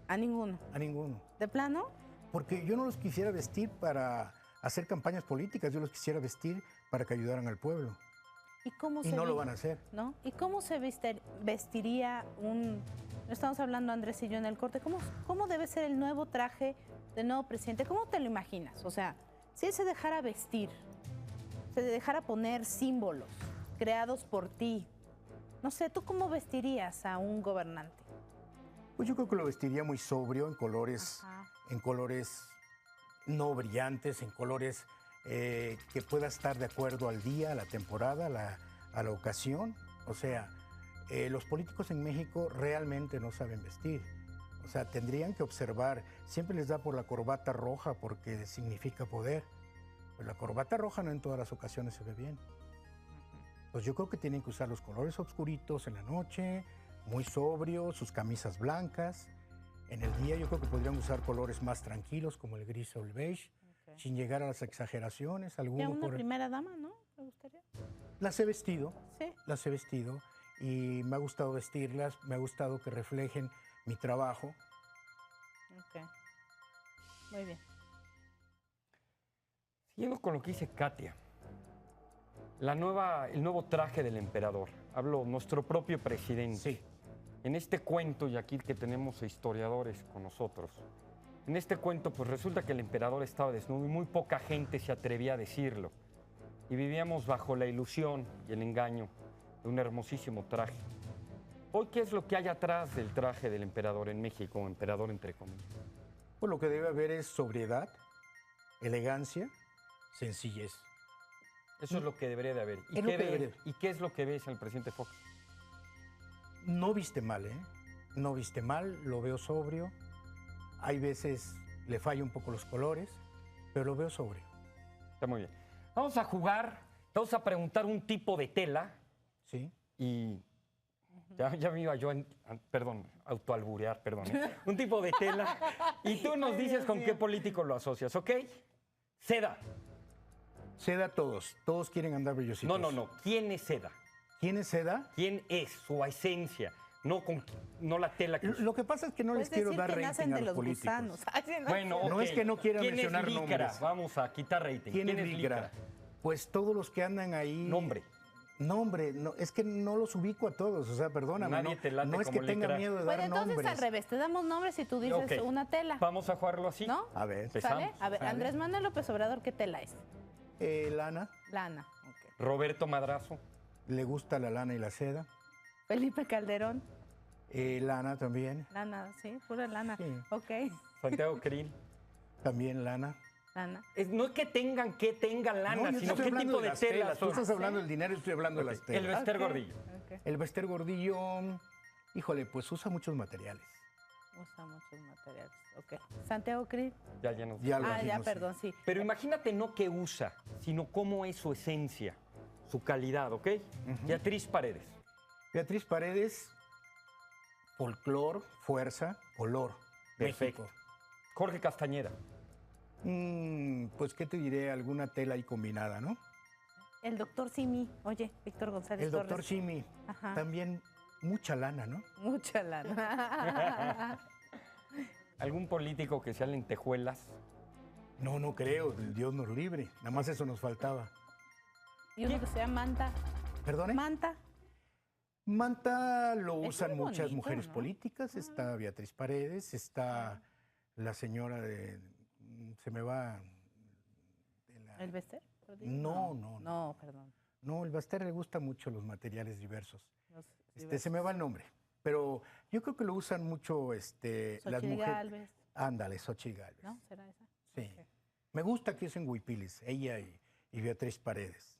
A ninguno. a ninguno. ¿De plano? Porque yo no los quisiera vestir para hacer campañas políticas, yo los quisiera vestir para que ayudaran al pueblo. ¿Y cómo Y se no lo vi- van a hacer. ¿No? ¿Y cómo se vestiría un... Estamos hablando Andrés y yo en el corte. ¿Cómo debe ser el nuevo traje del nuevo presidente? ¿Cómo te lo imaginas? O sea, si él se dejara vestir, se dejara poner símbolos creados por ti, no sé, ¿tú cómo vestirías a un gobernante? Pues yo creo que lo vestiría muy sobrio, Ajá. en colores no brillantes, en colores que pueda estar de acuerdo al día, a la temporada, a la ocasión. O sea, los políticos en México realmente no saben vestir. O sea, tendrían que observar. Siempre les da por la corbata roja porque significa poder. Pero la corbata roja no en todas las ocasiones se ve bien. Pues yo creo que tienen que usar los colores oscuritos en la noche, muy sobrios, sus camisas blancas. En el día yo creo que podrían usar colores más tranquilos como el gris o el beige, Ok. sin llegar a las exageraciones. Ya Alguno una por... primera dama, ¿no? ¿Te gustaría? Las he vestido, Sí. las he vestido y me ha gustado vestirlas, me ha gustado que reflejen mi trabajo. Ok. Muy bien. Siguiendo con lo que dice Katia, el nuevo traje del emperador. Hablo nuestro propio presidente. Sí. En este cuento, y aquí que tenemos historiadores con nosotros, en este cuento pues resulta que el emperador estaba desnudo y muy poca gente se atrevía a decirlo. Y vivíamos bajo la ilusión y el engaño de un hermosísimo traje. Hoy, ¿qué es lo que hay atrás del traje del emperador en México, emperador entre comillas? Pues lo que debe haber es sobriedad, elegancia, sencillez. Eso es lo que debería de haber. Es lo que debería. ¿Y qué es lo que ves en el presidente Fox? No viste mal, ¿eh? No viste mal, lo veo sobrio. Hay veces le falla un poco los colores, pero lo veo sobrio. Está muy bien. Vamos a jugar, vamos a preguntar un tipo de tela ¿Sí? y ya me iba yo, perdón, autoalburear, perdón. Un tipo de tela y tú nos dices con qué político lo asocias, ¿ok? Seda. Seda todos. Todos quieren andar brillositos. No. ¿Quién es Seda? ¿Quién es Seda? ¿Quién es su esencia? No la tela que Lo que pasa es que no les Puedes quiero decir dar que nacen rating a de los los políticos. gusanos. Ay, sí, no. Bueno, No ok. es que no quiera ¿Quién mencionar es Lícara? nombres. Vamos a quitar rating. ¿Quién es Lícara? Pues todos los que andan ahí... Nombre. Nombre, no, es que no los ubico a todos, o sea, perdóname. Nadie te late no es como que tenga Lícara. miedo de Bueno, dar entonces nombres. al revés, te damos nombres y tú dices Ok. una tela. Vamos a jugarlo así. ¿No? A ver. Empezamos. ¿Sale? A ver, Sale. Andrés Manuel López Obrador, ¿qué tela es? Lana, Lana. Ok. Roberto Madrazo. le gusta la lana y la seda. Felipe Calderón. Lana también, Lana, sí, pura lana. Sí. Ok. Santiago Krill. también lana. Lana. No es que tengan lana, No, yo sino estoy qué hablando tipo de las tela telas. Tú son. estás hablando del dinero y estoy hablando de las El telas. Bester Ok, Gordillo. ok. El Bester Gordillo, híjole, pues usa muchos materiales. Usa muchos materiales. Ok. Santiago Krill. Ya nos Ya lo Ah, ya, dijimos, sí. perdón, sí. Pero imagínate no qué usa, sino cómo es su esencia, su calidad, ¿ok? Beatriz Paredes. Beatriz Paredes, folclor, fuerza, color. Perfecto. México. Jorge Castañeda. Pues, ¿qué te diré? Alguna tela ahí combinada, ¿no? El doctor Simi. Oye, Víctor González El doctor Torres. Simi, Ajá. también mucha lana, ¿no? Mucha lana. ¿Algún político que sea lentejuelas? No, no creo, Dios nos libre. Nada más eso nos faltaba. Y uno que se llama Manta. ¿Perdone? Manta. Manta lo Es usan muy muchas bonito, mujeres ¿no? políticas. Está Beatriz Paredes, está la señora de... Se me va... de la- ¿El Bester? No, no, no. No, perdón. No, el Baster le gusta mucho los materiales diversos. Los Se me va el nombre. Pero yo creo que lo usan mucho las Xochitl mujeres. Gálvez, Ándale, Xochitl Gálvez. ¿no? ¿Será esa? Sí. Ok. Me gusta que usen Huipiles, ella y Beatriz Paredes.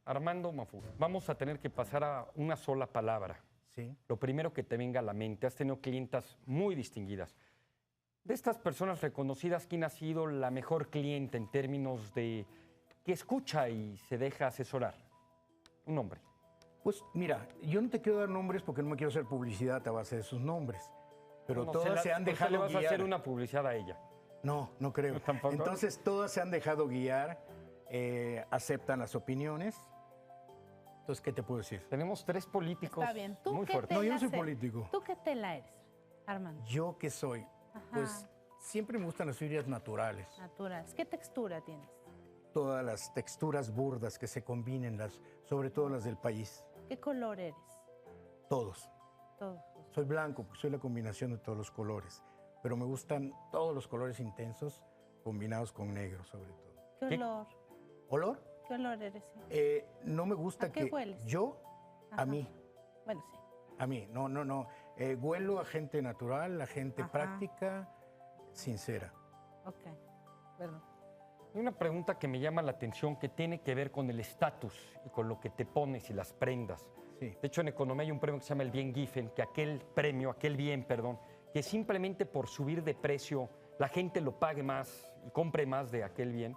Armando Mafuz, vamos a tener que pasar a una sola palabra. Sí. Lo primero que te venga a la mente, has tenido clientas muy distinguidas. De estas personas reconocidas, ¿quién ha sido la mejor cliente en términos de que escucha y se deja asesorar? Un nombre. Pues mira, yo no te quiero dar nombres porque no me quiero hacer publicidad a base de sus nombres. Pero No, todas se han ¿por qué dejado le vas guiar. a hacer una publicidad a ella? No, no creo. ¿Tampoco? Entonces todas se han dejado guiar, aceptan las opiniones. Entonces, ¿qué te puedo decir? Tenemos 3 políticos Está bien. ¿Tú muy qué fuertes. No, yo no tela soy se- político. ¿Tú qué tela eres, Armando? ¿Yo qué soy? Ajá. Pues siempre me gustan las fibras naturales. Naturales. ¿Qué textura tienes? Todas las texturas burdas que se combinen, sobre todo las del país. ¿Qué color eres? Todos. Todos. Soy blanco, porque soy la combinación de todos los colores. Pero me gustan todos los colores intensos combinados con negro, sobre todo. ¿Qué ¿Qué? olor? ¿Olor? ¿Qué olor eres? No me gusta ¿A qué que hueles? yo, Ajá. a mí, Bueno, sí. a mí, no. Huelo a gente natural, a gente Ajá. práctica, sincera. Ok. Perdón. Hay una pregunta que me llama la atención que tiene que ver con el estatus y con lo que te pones y las prendas. Sí. De hecho, en economía hay un premio que se llama el bien Giffen, que aquel bien, que simplemente por subir de precio la gente lo pague más y compre más de aquel bien,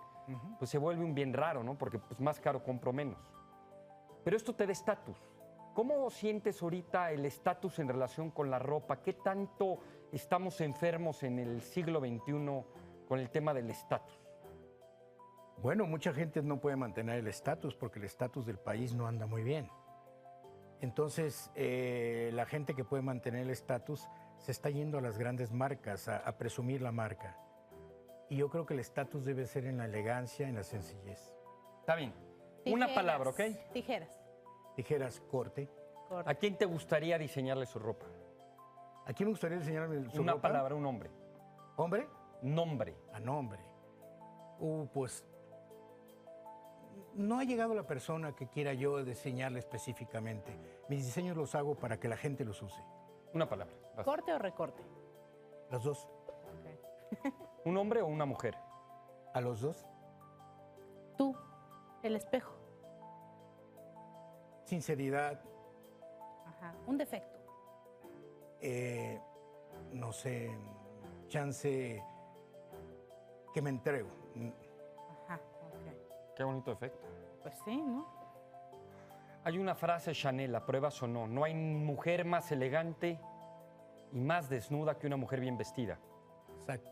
pues se vuelve un bien raro, ¿no? Porque pues, más caro compro menos. Pero esto te da estatus. ¿Cómo sientes ahorita el estatus en relación con la ropa? ¿Qué tanto estamos enfermos en el siglo XXI con el tema del estatus? Bueno, mucha gente no puede mantener el estatus porque el estatus del país no anda muy bien. Entonces, la gente que puede mantener el estatus se está yendo a las grandes marcas, a presumir la marca. Y yo creo que el estatus debe ser en la elegancia, en la sencillez. Está bien. Una Tijeras. palabra, ¿ok? Tijeras. Tijeras, corte. ¿A quién te gustaría diseñarle su ropa? ¿A quién me gustaría enseñarme su Una ropa? palabra, un nombre. ¿Hombre? Nombre. A nombre. Pues no ha llegado la persona que quiera yo diseñarle específicamente. Mis diseños los hago para que la gente los use. Una palabra. Vas. ¿Corte o recorte? Los dos. ¿Un hombre o una mujer? ¿A los dos? Tú, el espejo. Sinceridad, Ajá. Un defecto. no sé, chance que me entrego. Ajá. Ok. Qué bonito efecto. Pues sí, ¿no? Hay una frase, Chanel, ¿la pruebas o no? No hay mujer más elegante y más desnuda que una mujer bien vestida. Exacto.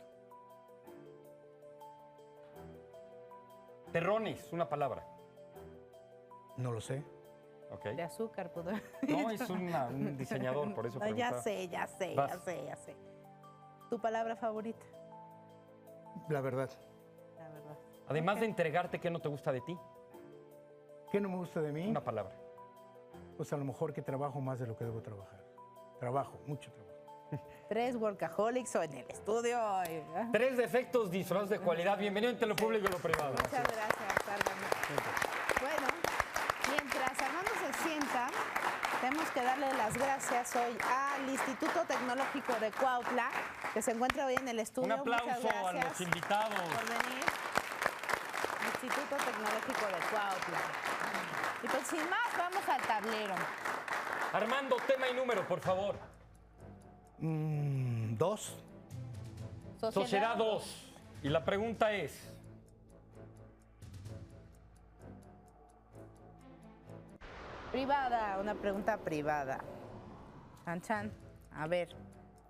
Terrones, una palabra. No lo sé. ¿Ok? De azúcar, pudo. No, es un diseñador, por eso No, ya preguntaba. sé, ya sé, Vas. ya sé. ¿Tu palabra favorita? La verdad. La verdad. Además Ok. de entregarte, ¿qué no te gusta de ti? ¿Qué no me gusta de mí? Una palabra. Pues a lo mejor que trabajo más de lo que debo trabajar. Trabajo, mucho trabajo. 3 workaholics o en el estudio. Ay, ¿verdad? 3 defectos, disfraz de cualidad. Bienvenido entre lo público y lo privado. Muchas gracias, Armando. Bueno, mientras Armando se sienta, tenemos que darle las gracias hoy al Instituto Tecnológico de Cuautla, que se encuentra hoy en el estudio. Un aplauso Muchas a gracias los invitados. por venir. Instituto Tecnológico de Cuautla. Y pues sin más, vamos al tablero. Armando, tema y número, por favor. 2. Sociedad 2. Y la pregunta es, Privada, una pregunta privada. Chan, chan. A ver,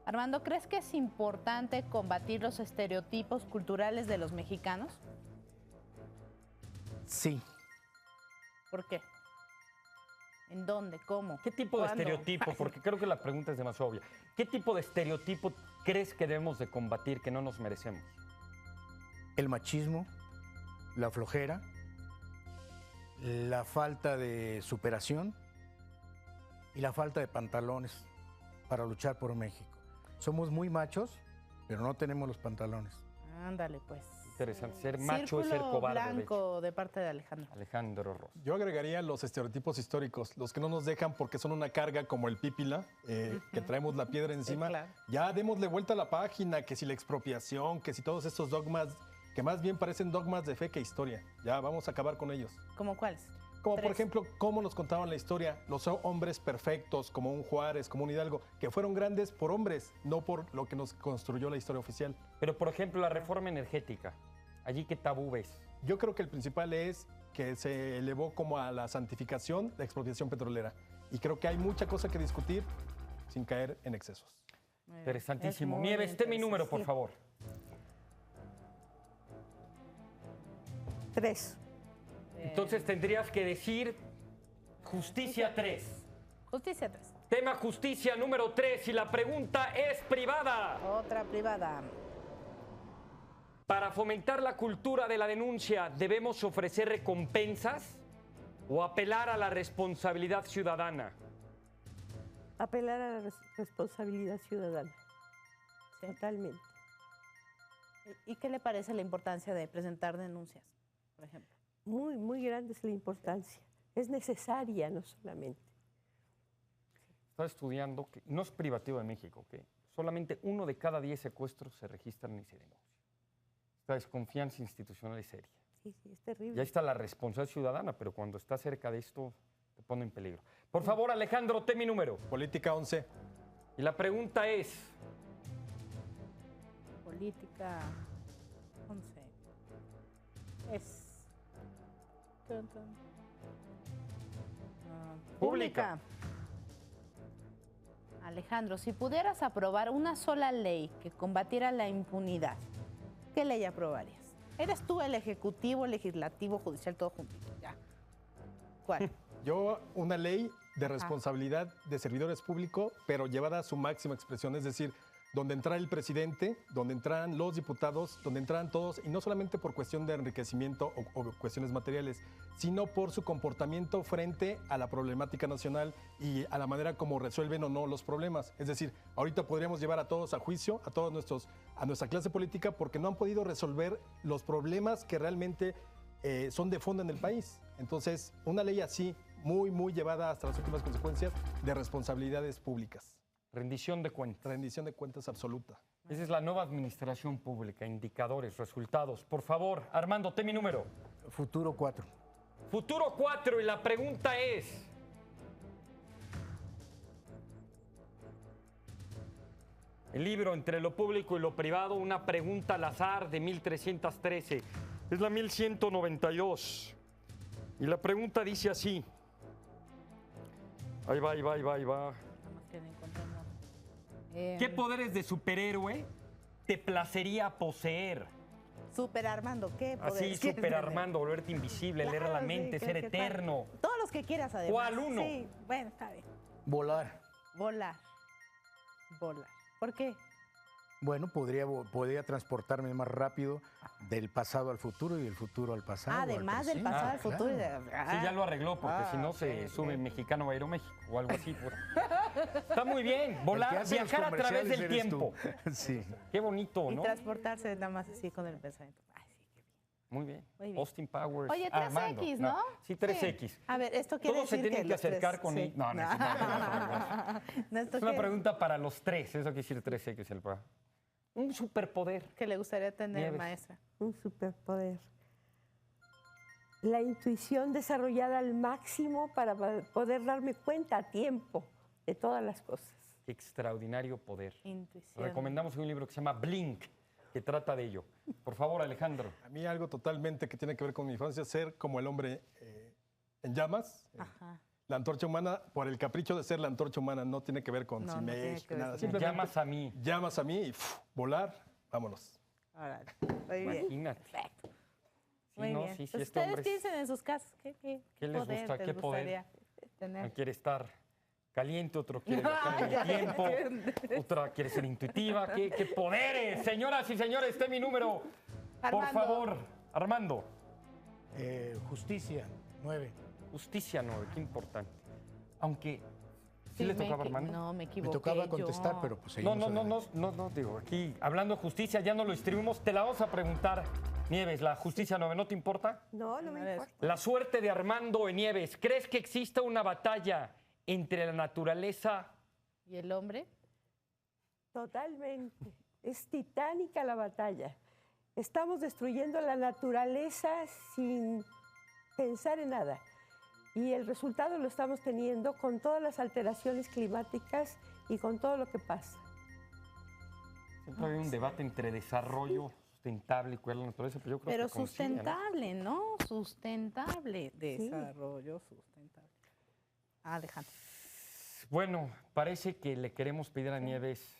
Armando, ¿crees que es importante combatir los estereotipos culturales de los mexicanos? Sí. ¿Por qué? ¿En dónde? ¿Cómo? ¿qué tipo de ¿Cuándo? estereotipo? Porque creo que la pregunta es demasiado obvia. ¿Qué tipo de estereotipo crees que debemos de combatir que no nos merecemos? El machismo, la flojera, la falta de superación y la falta de pantalones para luchar por México. Somos muy machos, pero no tenemos los pantalones. Ándale, pues. Interesante. Ser macho es ser Círculo cobarde, de blanco hecho. de parte de Alejandro. Alejandro Ross. Yo agregaría los estereotipos históricos, los que no nos dejan porque son una carga como el pípila, que traemos la piedra encima. claro. Ya démosle vuelta a la página, que si la expropiación, que si todos estos dogmas, que más bien parecen dogmas de fe que historia. Ya vamos a acabar con ellos. ¿Cómo cuáles? Como por 3. ejemplo, cómo nos contaban la historia, los hombres perfectos, como un Juárez, como un Hidalgo, que fueron grandes por hombres, no por lo que nos construyó la historia oficial. Pero, por ejemplo, la reforma energética. ¿Allí qué tabú ves? Yo creo que el principal es que se elevó como a la santificación la expropiación petrolera. Y creo que hay mucha cosa que discutir sin caer en excesos. Muy bien. Interesantísimo. Es muy Nieves, ten mi número, por interesante. favor. 3. Entonces tendrías que decir justicia 3. Justicia 3. Tema justicia número 3 y la pregunta es privada. Otra privada. Para fomentar la cultura de la denuncia, ¿debemos ofrecer recompensas o apelar a la responsabilidad ciudadana? Apelar a la responsabilidad ciudadana. Sí. Totalmente. ¿Y qué le parece la importancia de presentar denuncias, por ejemplo? Muy, muy grande es la importancia. Es necesaria, no solamente. Estaba estudiando que no es privativo de México, que solamente 1 de cada 10 secuestros se registran y se denuncian. Esta desconfianza institucional es seria. Sí, sí, es terrible. Ya está la responsabilidad ciudadana, pero cuando está cerca de esto, te pone en peligro. Por favor, Alejandro, ten mi número. Política 11. Y la pregunta es, Política 11. Es... Tun, tun. Pública. Alejandro, si pudieras aprobar una sola ley que combatiera la impunidad, ¿qué ley aprobarías? Eres tú el ejecutivo, el legislativo, judicial, todo juntito. Ya. ¿Cuál? Yo, una ley de responsabilidad de servidores públicos, pero llevada a su máxima expresión, es decir, donde entrara el presidente, donde entraran los diputados, donde entraran todos, y no solamente por cuestión de enriquecimiento o cuestiones materiales, sino por su comportamiento frente a la problemática nacional y a la manera como resuelven o no los problemas. Es decir, ahorita podríamos llevar a todos a juicio, a nuestra clase política, porque no han podido resolver los problemas que realmente son de fondo en el país. Entonces, una ley así, muy, muy llevada hasta las últimas consecuencias de responsabilidades públicas. rendición de cuentas. Rendición de cuentas absoluta. Esa es la nueva administración pública, indicadores, resultados. Por favor, Armando, ten mi número. Futuro 4. Futuro 4 y la pregunta es... El libro Entre lo público y lo privado, una pregunta al azar de 1313. Es la 1192. Y la pregunta dice así. Ahí va. Nada más que no encuentro el nombre. ¿Qué poderes de superhéroe te placería poseer? Super Armando, ¿qué Así, poderes quieres super tener? Armando, volverte invisible, leer Claro, la sí, mente, ¿qué- ser qué tal? eterno. Todos los que quieras, además. ¿Cuál uno? Sí, bueno, está bien. Volar. Volar. ¿Por qué? Bueno, podría transportarme más rápido del pasado al futuro y del futuro al pasado. al Además del presente. pasado al futuro. Claro. Sí, ya lo arregló, porque si no se ok, sube ok. Mexicano va a Aeroméxico o algo así. Está muy bien, El que volar, hace los viajar a través comerciales del eres tú. tiempo. Sí. Qué bonito, Y ¿no? transportarse nada más así con el pensamiento. Ay, sí, qué bien. Muy bien. Muy bien. Austin Powers. Oye, Armando. 3X, ¿no? Sí, 3X. A ver, esto quiere Todos se decir tienen que los tres- acercar con... sí. No, no, No, esto es una quiere- pregunta para los tres, eso quiere decir 3X. Un superpoder. que le gustaría tener, Nieves. maestra. Un superpoder. La intuición desarrollada al máximo para poder darme cuenta a tiempo de todas las cosas. Qué extraordinario poder. Intuición. Recomendamos un libro que se llama Blink, que trata de ello. Por favor, Alejandro. A mí algo totalmente que tiene que ver con mi infancia, ser como el hombre en llamas. Ajá. La antorcha humana, por el capricho de ser la antorcha humana, no tiene que ver con No, si no me tiene echo, que ver nada. con Simplemente Llamas a mí. llamas a mí y volar, vámonos. Órale. Muy bien. Imagínate. Perfecto. Sí, Muy no, bien. sí, Pues este ustedes hombre es- piensen en sus casas. ¿Qué les poder gusta? les ¿Qué poder? gustaría tener? Uno quiere estar caliente, otro quiere viajar en el tiempo, otra quiere ser intuitiva. ¿Qué poderes? Señoras y señores, este es mi número. Por Armando. favor, Armando. Justicia 9. Justicia 9, qué importante. Aunque sí Sí, le tocaba a me Armando. No, me Me equivoqué. tocaba contestar, pero pues No, seguimos adelante. digo, aquí hablando de justicia, ya no lo distribuimos, te la vamos a preguntar Nieves, ¿la justicia no te importa? No, no me importa. La suerte de Armando Nieves. ¿Crees que exista una batalla entre la naturaleza? ¿Y el hombre? Totalmente. Es titánica la batalla. Estamos destruyendo la naturaleza sin pensar en nada. Y el resultado lo estamos teniendo con todas las alteraciones climáticas y con todo lo que pasa. Siempre hay un debate entre desarrollo sustentable y cuidar la naturaleza, pero yo creo Pero que concilian, ¿no? sustentable, ¿no? Sustentable. Desarrollo sustentable. Alejandro. Bueno, parece que le queremos pedir a Nieves,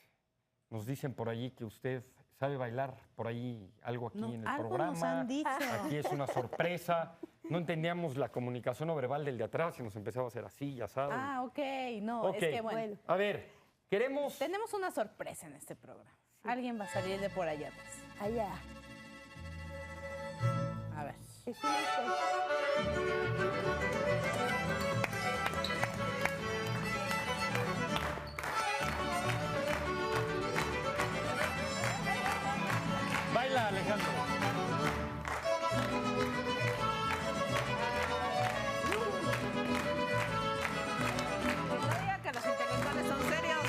nos dicen por allí que usted sabe bailar por ahí algo aquí en el algo programa. nos han dicho. Aquí es una sorpresa. No entendíamos la comunicación no verbal del de atrás y nos empezaba a hacer así, ya sabes. Ah, ok. No, Ok. es que bueno. A ver, queremos... Tenemos una sorpresa en este programa. Alguien va a salir de por allá atrás. Allá. A ver. Es una Baila, Alejandro. No diga que los intelectuales son serios.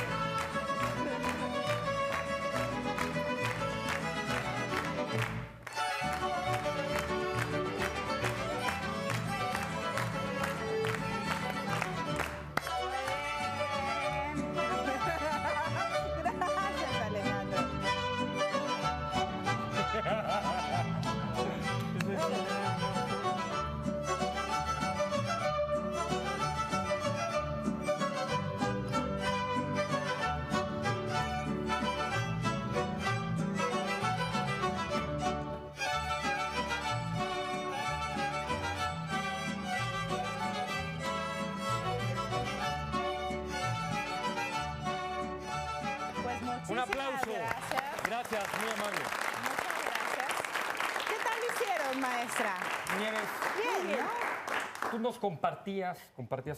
Gracias, Alejandro. Pues Un muchísimas aplauso. gracias. Gracias, muy amable. Muchas gracias. ¿Qué tal lo hicieron, maestra? Nieves, Bien, ¿no? tú nos compartías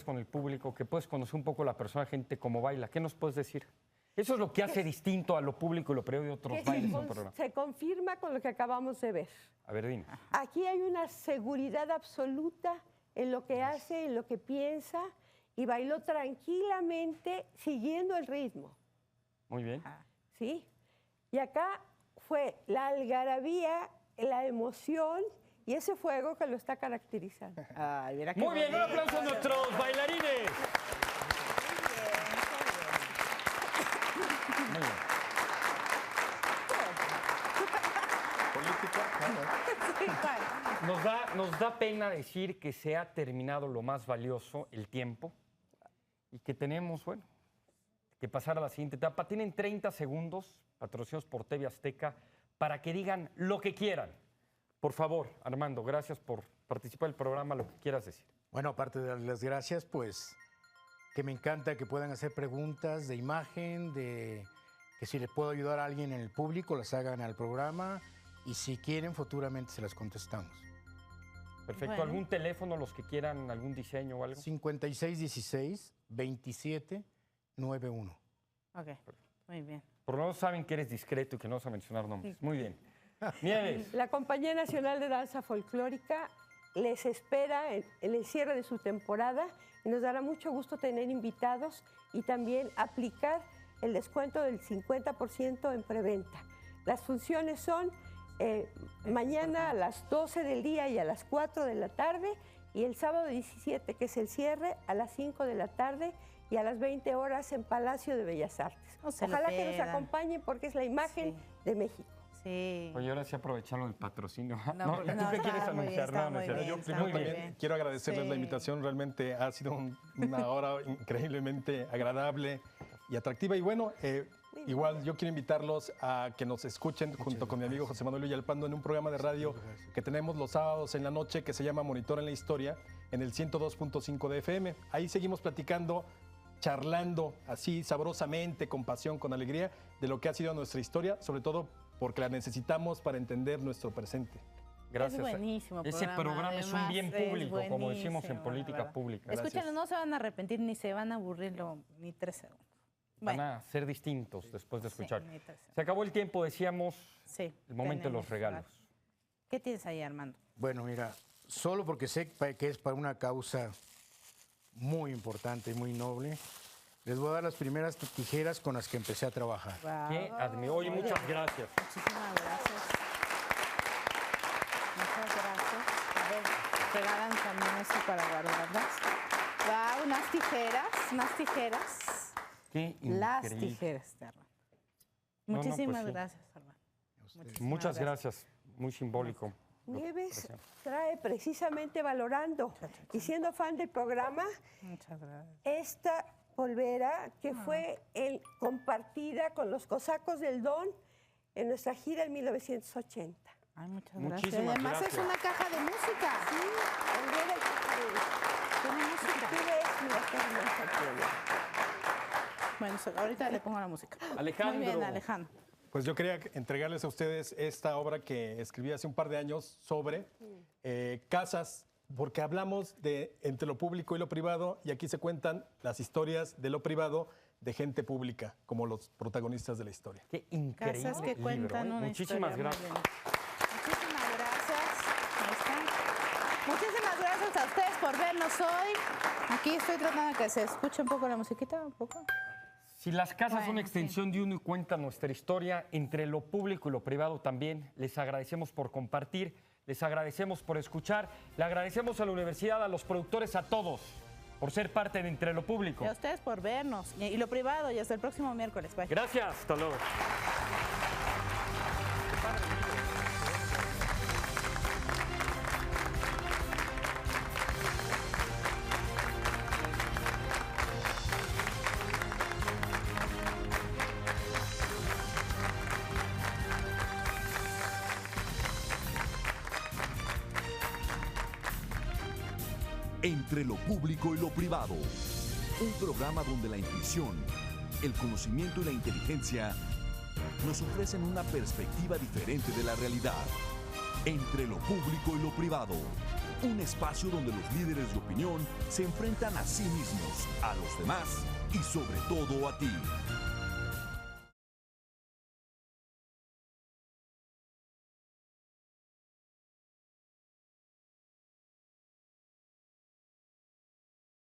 con el público que puedes conocer un poco la persona, gente cómo baila. ¿Qué nos puedes decir? Eso es lo que hace distinto a lo público y lo previo de otros que bailes en el programa. se confirma con lo que acabamos de ver. A ver, dime. Aquí hay una seguridad absoluta en lo que hace, en lo que piensa, y bailó tranquilamente siguiendo el ritmo, Muy bien. ¿sí? Y acá fue la algarabía, la emoción y ese fuego que lo está caracterizando. Ay, mira qué Muy bien, un bonito. aplauso a nuestros bailarines. Muy bien. Sí, ¿cuál? Nos da pena decir que se ha terminado lo más valioso, el tiempo, y que tenemos, bueno, que pasar a la siguiente etapa. Tienen 30 segundos, patrocinados por TV Azteca, para que digan lo que quieran. Por favor, Armando, gracias por participar del programa, lo que quieras decir. Bueno, aparte de darles las gracias, pues que me encanta que puedan hacer preguntas de imagen, de que si les puedo ayudar a alguien en el público, las hagan al programa y si quieren, futuramente se las contestamos. Perfecto. Bueno. ¿Algún teléfono, los que quieran, algún diseño o algo? 5616-2791. Ok, muy bien. Por lo menos saben que eres discreto y que no vas a mencionar nombres. Muy bien. Nieves. La Compañía Nacional de Danza Folclórica les espera en el cierre de su temporada y nos dará mucho gusto tener invitados y también aplicar el descuento del 50% en preventa. Las funciones son mañana a las 12 del día y a las 4 de la tarde y el sábado 17, que es el cierre, a las 5 de la tarde y a las 20 horas en Palacio de Bellas Artes. No se lo Ojalá que nos pierdan. acompañen porque es la imagen de México. Sí. Oye, ahora sí aprovecharlo del patrocinio. No, ¿Tú no, qué está quieres muy bien, anunciar? está No, no es muy cierto. bien, Yo está muy muy bien. bien. Quiero agradecerles la Sí. invitación, realmente ha sido una hora increíblemente agradable y atractiva. Y bueno, igual yo quiero invitarlos a que nos escuchen junto con mi amigo José Manuel Villalpando en un programa de radio que tenemos los sábados en la noche que se llama Monitor en la Historia en el 102.5 de FM. Ahí seguimos platicando, charlando así sabrosamente, con pasión, con alegría de lo que ha sido nuestra historia, sobre todo porque la necesitamos para entender nuestro presente. Gracias. Es buenísimo Ese programa es un además, bien es público, como decimos en buenísimo, política la verdad. pública. Escúchenlo, no se van a arrepentir ni se van a aburrir ni 3 segundos. Van Bueno, a ser distintos después de sí, escuchar. ni 3 segundos. Se acabó el tiempo, decíamos, Sí, el momento de los tenemos regalos. ¿Qué tienes ahí, Armando? Bueno, mira, solo porque sé que es para una causa muy importante y muy noble, les voy a dar las primeras tijeras con las que empecé a trabajar. Qué admiro. Oye, muchas gracias. Muchísimas gracias. Muchas gracias. A ver, regalan también eso para guardarlas. Wow, unas tijeras. Qué Las increíble. tijeras de Armando. No, no, Muchísimas pues sí. gracias, Armando. Muchísimas Muchas gracias. Muy simbólico. Nieves trae precisamente valorando y siendo fan del programa Muchas gracias. esta polvera que fue compartida con los cosacos del Don en nuestra gira en 1980. Ay, muchas Muchísimas gracias. Además gracias. es una caja de música. Sí, polvera Tiene y música. tú ves, mira qué hermosa tiene. Bueno, ahorita le pongo la música. Alejandro. Muy bien, Alejandro. Pues yo quería entregarles a ustedes esta obra que escribí hace un par de años sobre casas, porque hablamos de entre lo público y lo privado, y aquí se cuentan las historias de lo privado de gente pública, como los protagonistas de la historia. Qué increíble Casas que libro, cuentan ¿eh? una Muchísimas historia. gracias. Muy bien. Muchísimas gracias. Ahí está. Muchísimas gracias a ustedes por vernos hoy. Aquí estoy tratando de que se escuche un poco la musiquita, un poco. Si las casas son Bueno, extensión de uno y cuentan nuestra historia, entre lo público y lo privado también, les agradecemos por compartir, les agradecemos por escuchar, le agradecemos a la universidad, a los productores, a todos, por ser parte de Entre lo Público. Y a ustedes por vernos. Y lo privado. Y hasta el próximo miércoles. Bye. Gracias, hasta luego. Entre lo público y lo privado. Un programa donde la intuición, el conocimiento y la inteligencia nos ofrecen una perspectiva diferente de la realidad. Entre lo público y lo privado. Un espacio donde los líderes de opinión se enfrentan a sí mismos, a los demás y sobre todo a ti.